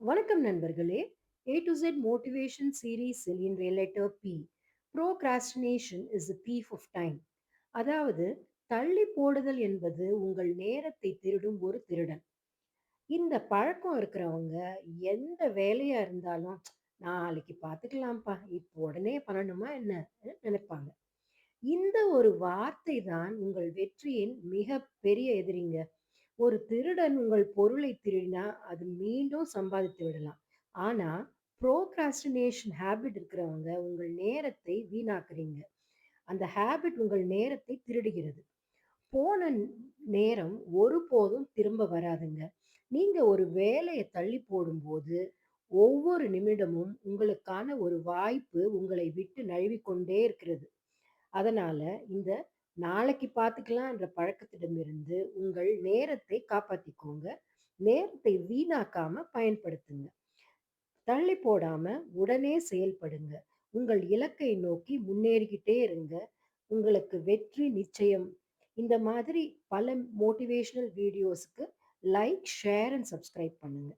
வணக்கம் நண்பர்களே. A to Z motivation சீரீஸில் இன்றைய letter P. Procrastination is a thief of time. அதாவது, தள்ளி போடுதல் என்பது உங்கள் நேரத்தை திருடும் ஒரு திருடன். இந்த பழக்கம் இருக்கிறவங்க எந்த வேலையா இருந்தாலும், நாளைக்கு பார்த்துக்கலாம்ப்பா, இப்போ உடனே பண்ணணுமா என்ன? நினைப்பாங்க. இந்த ஒரு வார்த்தை தான் உங்கள் வெற்றியின் மிக பெரிய எதிரிங்க. ஒரு திருடன் உங்கள் பொருளை திருடினா, அது மீண்டும் சம்பாதித்து விடலாம். ஆனா, ப்ரோக்ராஸ்டினேஷன் ஹேபிட் இருக்கிறவங்க உங்கள் நேரத்தை வீணாக்குறீங்க. அந்த ஹேபிட் உங்கள் நேரத்தை திருடுகிறது. போன நேரம் ஒருபோதும் திரும்ப வராதுங்க. நீங்க ஒரு வேலைய தள்ளி போடும்போது, ஒவ்வொரு நிமிடமும் உங்களுக்கான ஒரு வாய்ப்பு உங்களை விட்டு நழுவிக்கொண்டே இருக்கிறது. அதனால இந்த நாளைக்கு பார்த்துக்கலான்ற பழக்கத்திடமிருந்து உங்கள் நேரத்தை காப்பாத்திக்கோங்க. நேரத்தை வீணாக்காம பயன்படுத்துங்க. தள்ளி போடாம உடனே செயல்படுங்க. உங்கள் இலக்கை நோக்கி முன்னேறிக்கிட்டே இருங்க. உங்களுக்கு வெற்றி நிச்சயம். இந்த மாதிரி பல மோட்டிவேஷனல் வீடியோஸ்க்கு லைக், ஷேர் அண்ட் சப்ஸ்கிரைப் பண்ணுங்க.